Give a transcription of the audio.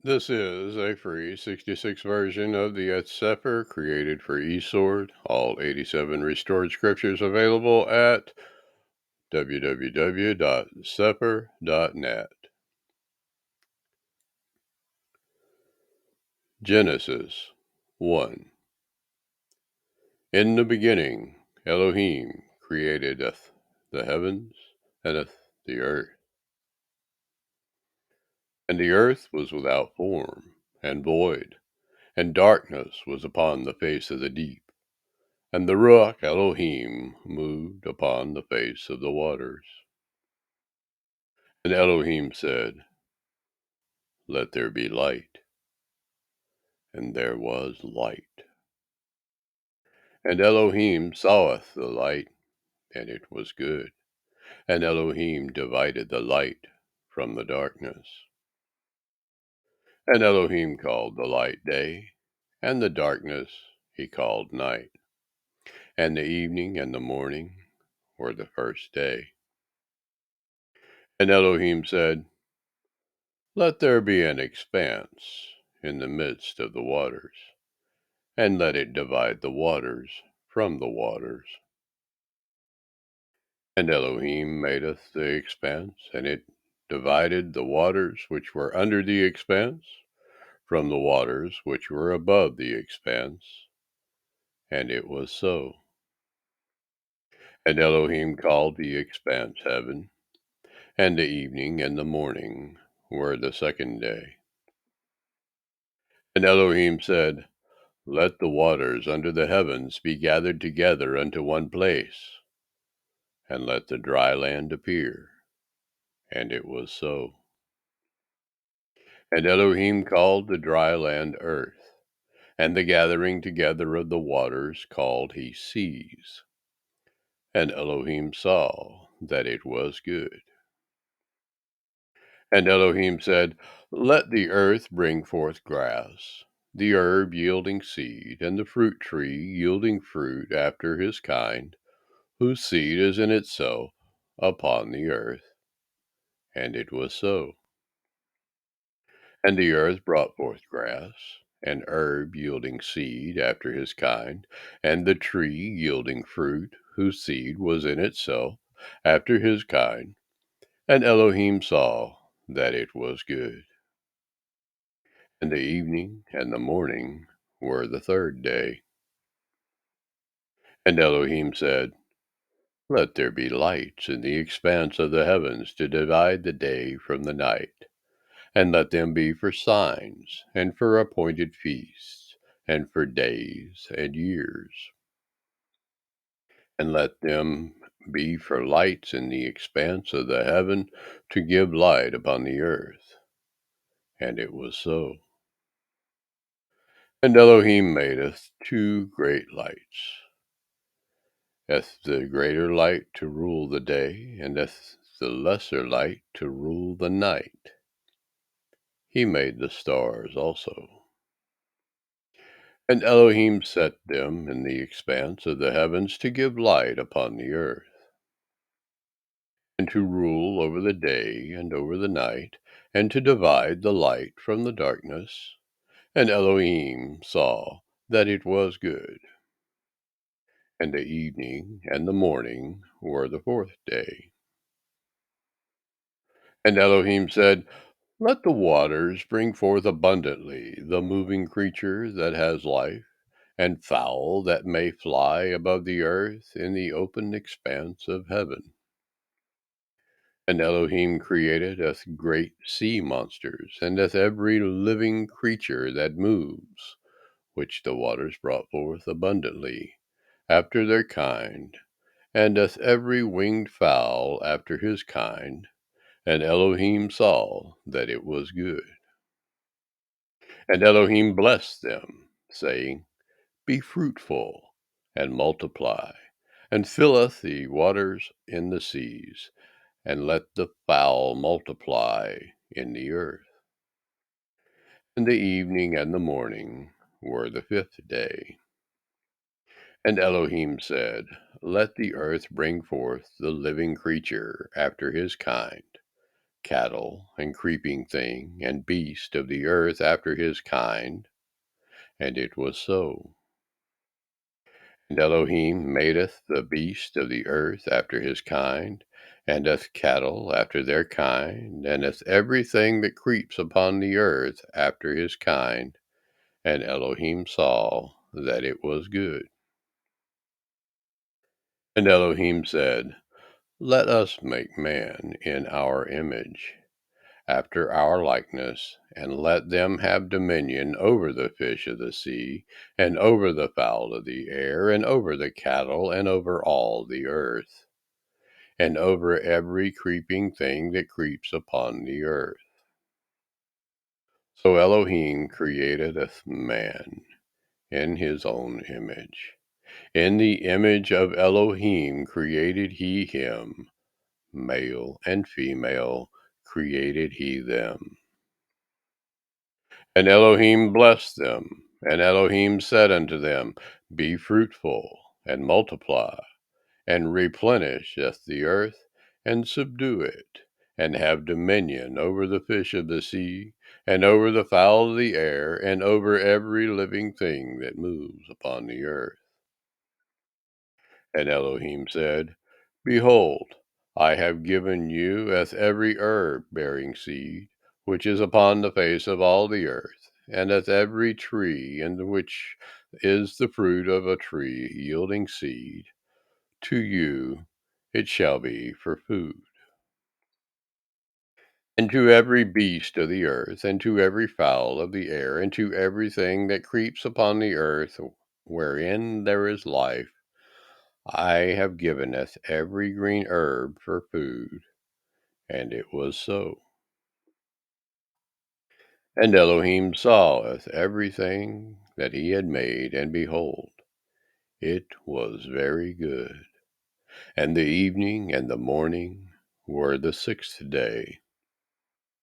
This is a free 66 version of the Cepher created for eSword. All 87 restored scriptures available at www.cepher.net. Genesis 1. In the beginning, Elohim createdeth the heavens and the earth. And the earth was without form and void, and darkness was upon the face of the deep. And the Ruach Elohim moved upon the face of the waters. And Elohim said, Let there be light. And there was light. And Elohim saweth the light, and it was good. And Elohim divided the light from the darkness. And Elohim called the light day, and the darkness he called night. And the evening and the morning were the first day. And Elohim said, Let there be an expanse in the midst of the waters, and let it divide the waters from the waters. And Elohim madeth the expanse, and it divided the waters which were under the expanse from the waters which were above the expanse. And it was so. And Elohim called the expanse heaven, and the evening and the morning were the second day. And Elohim said, Let the waters under the heavens be gathered together unto one place, and let the dry land appear. And it was so. And Elohim called the dry land earth, and the gathering together of the waters called he seas. And Elohim saw that it was good. And Elohim said, Let the earth bring forth grass, the herb yielding seed, and the fruit tree yielding fruit after his kind, whose seed is in itself upon the earth. And it was so. And the earth brought forth grass, and herb yielding seed after his kind, and the tree yielding fruit, whose seed was in itself after his kind. And Elohim saw that it was good. And the evening and the morning were the third day. And Elohim said, Let there be lights in the expanse of the heavens to divide the day from the night, and let them be for signs, and for appointed feasts, and for days and years. And let them be for lights in the expanse of the heaven to give light upon the earth. And it was so. And Elohim madeth two great lights, the greater light to rule the day, and the lesser light to rule the night. He made the stars also. And Elohim set them in the expanse of the heavens to give light upon the earth, and to rule over the day and over the night, and to divide the light from the darkness. And Elohim saw that it was good. And the evening and the morning were the fourth day. And Elohim said, Let the waters bring forth abundantly the moving creature that has life, and fowl that may fly above the earth in the open expanse of heaven. And Elohim created great sea monsters, and every living creature that moves, which the waters brought forth abundantly, after their kind, and every winged fowl after his kind. And Elohim saw that it was good. And Elohim blessed them, saying, Be fruitful, and multiply, and filleth the waters in the seas, and let the fowl multiply in the earth. And the evening and the morning were the fifth day. And Elohim said, Let the earth bring forth the living creature after his kind, cattle, and creeping thing, and beast of the earth after his kind. And it was so. And Elohim madeth the beast of the earth after his kind, and doth cattle after their kind, and doth everything that creeps upon the earth after his kind. And Elohim saw that it was good. And Elohim said, Let us make man in our image, after our likeness, and let them have dominion over the fish of the sea, and over the fowl of the air, and over the cattle, and over all the earth, and over every creeping thing that creeps upon the earth. So Elohim createth man in his own image. In the image of Elohim created he him, male and female created he them. And Elohim blessed them, and Elohim said unto them, Be fruitful, and multiply, and replenisheth the earth, and subdue it, and have dominion over the fish of the sea, and over the fowl of the air, and over every living thing that moves upon the earth. And Elohim said, Behold, I have given you as every herb bearing seed, which is upon the face of all the earth, and as every tree in which is the fruit of a tree yielding seed. To you it shall be for food. And to every beast of the earth, and to every fowl of the air, and to everything that creeps upon the earth, wherein there is life, I have giveneth every green herb for food. And it was so. And Elohim saweth everything that he had made, and behold, it was very good. And the evening and the morning were the sixth day.